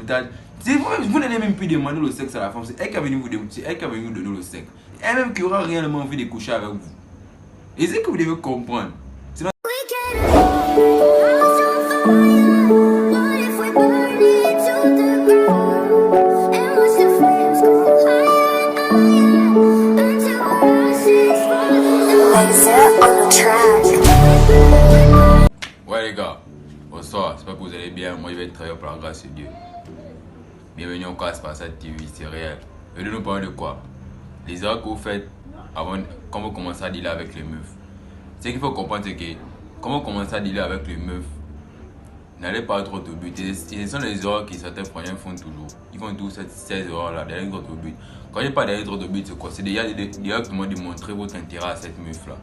montage. Vous n'allez même plus demander le sexe à la femme, c'est elle qui a venu vous donner le sexe. Elle-même qui aura réellement envie de coucher avec vous. Et c'est que vous devez comprendre. Ouais les gars, bonsoir, j'espère que vous allez bien. Moi je vais travailler par la grâce de Dieu. Bienvenue au Casse par cette TV, c'est réel. Et de nous parler de quoi? Les erreurs que vous faites avant, quand vous commencez à dealer avec les meufs. Ce qu'il faut comprendre, c'est que quand vous commencez à dealer avec les meufs, n'allez pas trop au but. Et ce sont les erreurs que certains frères font toujours. Ils font tous ces erreurs-là, d'aller trop au but. Quand je parle d'aller trop au but, c'est quoi? C'est directement de montrer votre intérêt à cette meuf-là.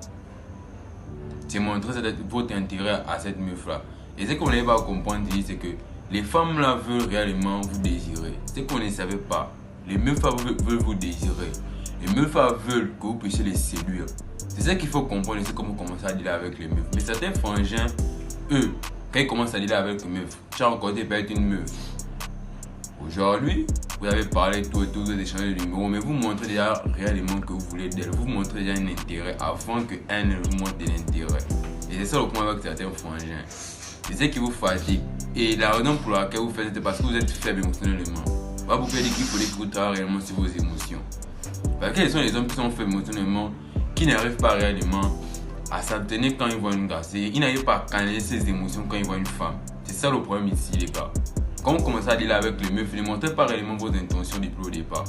C'est montrer votre intérêt à cette meuf-là. Et ce qu'on n'arrive pas à comprendre, c'est que les femmes-là veulent réellement vous désirer. Ce qu'on ne savait pas, les meufs-là veulent vous désirer. Les meufs-là veulent que vous puissiez les séduire. C'est ça qu'il faut comprendre, c'est comment commencer à dealer avec les meufs. Mais certains frangins, eux, quand ils commencent à dealer avec les meufs, tu as rencontré peut-être une meuf. Aujourd'hui, vous avez parlé tout et tout, vous avez échangé de numéros, mais vous montrez déjà réellement que vous voulez d'elle. Vous montrez déjà un intérêt avant qu'elle ne vous montre de l'intérêt. Et c'est ça le point avec certains frangins. C'est ce qui vous fatigue. Et la raison pour laquelle vous faites, c'est parce que vous êtes faible émotionnellement. Pas pour faire dire qu'il faut que vous travaillez réellement sur vos émotions. Parce que ce sont les hommes qui sont faibles émotionnellement, qui n'arrivent pas réellement à s'abstenir quand ils voient une garce. Ils n'arrivent pas à canaliser ses émotions quand ils voient une femme. C'est ça le problème ici, les gars. Quand vous commencez à dealer avec les meufs, ne montrez pas réellement vos intentions depuis le départ.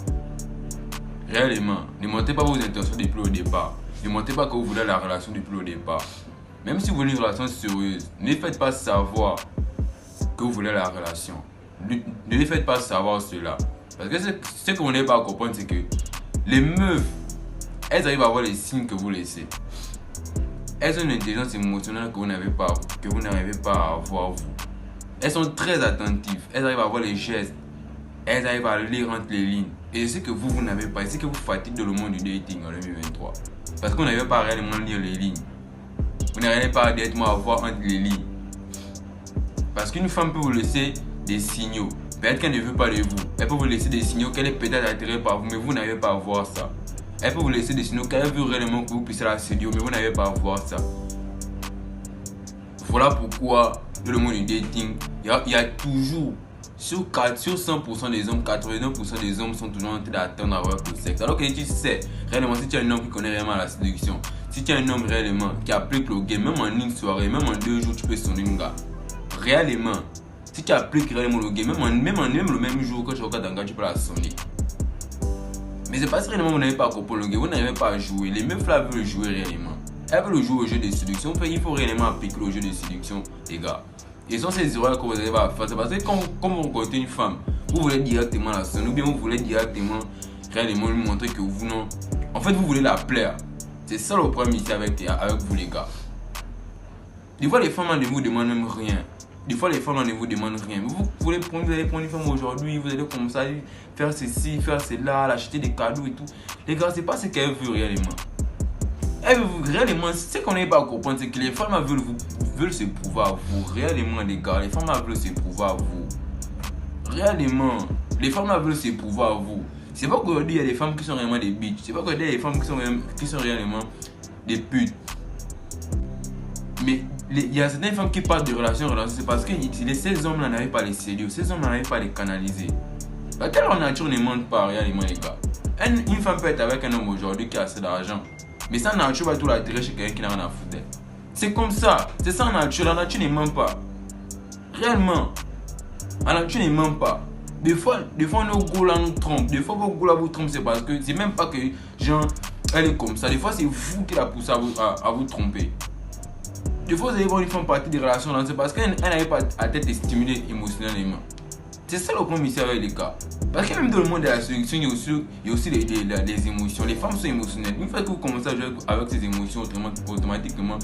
Réellement, ne montrez pas vos intentions depuis le départ. Ne montrez pas que vous voulez la relation depuis le départ. Même si vous voulez une relation sérieuse, ne faites pas savoir que vous voulez la relation. Ne les faites pas savoir cela. Parce que ce que vous n'avez pas à comprendre, c'est que les meufs, elles arrivent à voir les signes que vous laissez. Elles ont une intelligence émotionnelle que vous n'arrivez pas à avoir vous. Elles sont très attentives. Elles arrivent à voir les gestes. Elles arrivent à lire entre les lignes. Et c'est que vous n'avez pas. C'est que vous fatiguez dans le monde du dating en 2023. Parce que vous n'arrivez pas à réellement lire les lignes. Vous n'arrivez pas directement à voir entre les lignes. Parce qu'une femme peut vous laisser des signaux. Peut-être qu'elle ne veut pas de vous. Elle peut vous laisser des signaux qu'elle est peut-être attirée par vous, mais vous n'arrivez pas à voir ça. Elle peut vous laisser des signaux qu'elle veut réellement que vous puissiez la séduire, mais vous n'arrivez pas à voir ça. Voilà pourquoi dans le monde du dating, il y a toujours, sur 100% des hommes, 89% des hommes sont toujours en train d'attendre avoir le sexe. Alors que tu sais, réellement, si tu es un homme qui connaît réellement la séduction, si tu es un homme réellement qui applique le game, même en une soirée, même en 2 jours, tu peux sonner un gars. Réellement, si tu appliques réellement le game, même le même jour que tu regardes un gars, tu peux la sonner. Mais c'est parce que réellement vous n'avez pas compris le game, vous n'arrivez pas à jouer. Les meufs là veulent jouer réellement. Elles veulent jouer au jeu de séduction. Il faut réellement appliquer le jeu de séduction, les gars. Et ce sont ces erreurs que vous n'allez pas faire. C'est parce que quand vous rencontrez une femme, vous voulez directement la sonner, ou bien vous voulez directement réellement lui montrer que vous non. En fait, vous voulez la plaire. C'est ça le problème ici avec vous, les gars. Des fois, les femmes ne vous demandent même rien. Des fois, les femmes ne vous demandent rien. Mais vous allez prendre une femme aujourd'hui, vous allez commencer à faire ceci, faire cela, acheter des cadeaux et tout. Les gars, c'est pas ce qu'elle veut réellement. Elle veut réellement, ce qu'on n'est pas à comprendre, c'est que les femmes veulent se prouver à vous. Réellement, les gars, les femmes veulent se prouver à vous. Réellement, les femmes veulent se prouver à vous. C'est pas qu'aujourd'hui, il y a des femmes qui sont réellement des bitches. C'est pas qu'aujourd'hui, il y a des femmes qui sont réellement des putes. Mais il y a certaines femmes qui parlent de relations, c'est parce que ces hommes-là n'arrivent pas à les séduire, ces hommes-là n'arrivent pas à les canaliser. Parce que leur nature ne ment pas réellement, les gars. Une femme peut être avec un homme aujourd'hui qui a assez d'argent, mais sa nature va tout l'attirer chez quelqu'un qui n'a rien à foutre d'elle. C'est comme ça, c'est ça la nature ne ment pas. Réellement, la nature ne ment pas. Des fois nos goûts là nous trompent, des fois vos goûts là vous trompent, c'est parce que c'est même pas que genre elle est comme ça, des fois c'est vous qui la poussez à vous tromper. Des fois, vous allez voir une femme partie des relations, c'est parce qu'elle n'arrive pas à être stimulée émotionnellement. C'est ça le problème ici avec les gars. Parce que même dans le monde de la séduction, il y a aussi les émotions. Les femmes sont émotionnelles. Une fois que vous commencez à jouer avec ces émotions, automatiquement,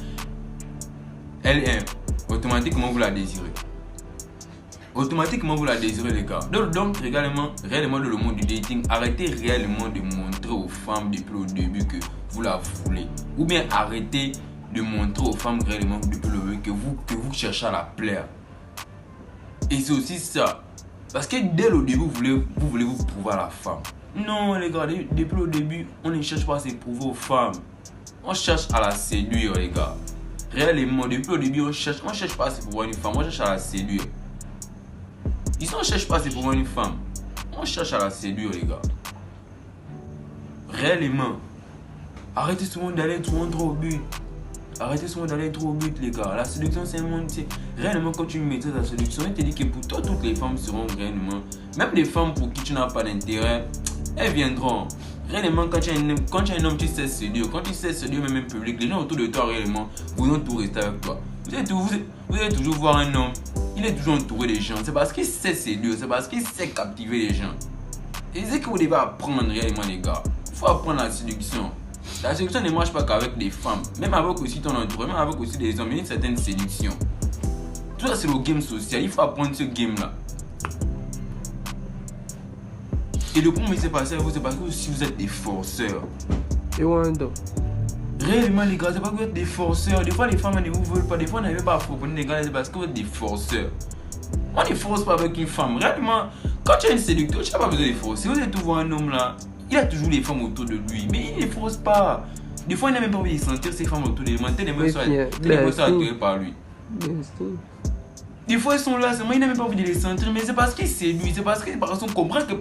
automatiquement vous la désirez. Automatiquement vous la désirez, les gars. Donc réellement dans le monde du dating, arrêtez réellement de montrer aux femmes depuis le début que vous la voulez. Ou bien arrêtez de montrer aux femmes réellement depuis le début que vous cherchez à la plaire. Et c'est aussi ça. Parce que dès le début, vous voulez vous prouver à la femme. Non, les gars, depuis le début, on ne cherche pas à se prouver aux femmes. On cherche à la séduire, les gars. Réellement, depuis le début, on cherche pas à se prouver une femme, on cherche à la séduire. Ici, on ne cherche pas à se prouver une femme. On cherche à la séduire, les gars. Réellement. Arrêtez souvent d'aller trop au but. Arrêtez souvent d'aller trop au but, les gars. La séduction, c'est un monde. Réellement, quand tu maîtrises la séduction, il te dit que pour toi, toutes les femmes seront réellement. Même des femmes pour qui tu n'as pas d'intérêt, elles viendront. Réellement, quand tu es un homme, tu sais séduire. Quand tu sais séduire, même public, les gens autour de toi, réellement, vont tout rester avec toi. Vous allez toujours voir un homme, il est toujours entouré des gens. C'est parce qu'il sait séduire, c'est parce qu'il sait captiver les gens. Et c'est que vous devez apprendre réellement, les gars. Il faut apprendre la séduction. La séduction ne marche pas qu'avec des femmes, même avec aussi ton entourage, même avec aussi des hommes. Il y a une certaine séduction. Tout ça, c'est le game social. Il faut apprendre ce game-là. Et le comment il s'est passé à vous, c'est parce que si vous êtes des forceurs. Et Wando. Réellement, les gars, c'est pas que vous êtes des forceurs. Des fois, les femmes ne vous veulent pas. Des fois, on n'arrive pas à proposer les gars, c'est parce que vous êtes des forceurs. On ne force pas avec une femme. Réellement, quand tu es une séducteur, tu n'as pas besoin de forcer. Vous êtes toujours un homme là. Il a toujours les femmes autour de lui, mais il ne force pas. Des fois, il n'a même pas envie de sentir ces femmes autour de lui. Tellement ils sont attirés par lui. Des fois, ils sont là, seulement il n'a même pas envie de les sentir, mais c'est parce qu'il séduit. C'est parce que par son comportement,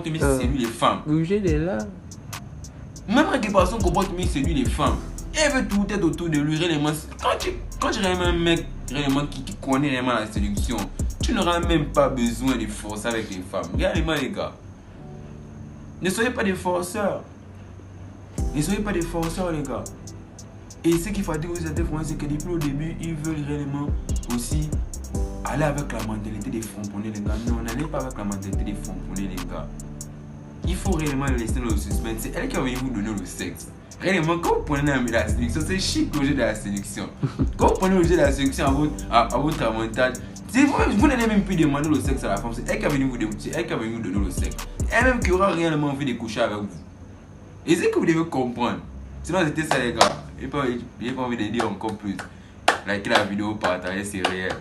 il séduit les femmes. Bouger de là. Même avec par son comportement, il séduit les femmes. Elle veut tout être autour de lui. Réellement, quand tu as un mec réellement, qui connaît réellement la séduction, tu n'auras même pas besoin de forcer avec les femmes. Réellement, les gars. Ne soyez pas des forceurs. Ne soyez pas des forceurs, les gars. Et ce qu'il faut dire aux certains Français, c'est que depuis le début, ils veulent réellement aussi aller avec la mentalité des frontonnés, les gars. Non, n'allez pas avec la mentalité des frontonnés, les gars. Il faut réellement laisser dans le suspense. C'est elle qui va venir vous donner le sexe. Réellement, quand vous prenez la séduction, c'est chic le jeu de la séduction. Quand vous prenez le jeu de la séduction à votre avantage, vous n'allez même plus demander le sexe à la femme. C'est elle qui va venir vous donner le sexe. Elle-même qui aura réellement envie de coucher avec vous. Et c'est que vous devez comprendre. Sinon, c'était ça, les gars. J'ai pas envie de dire encore plus. Likez la vidéo, partagez, c'est réel.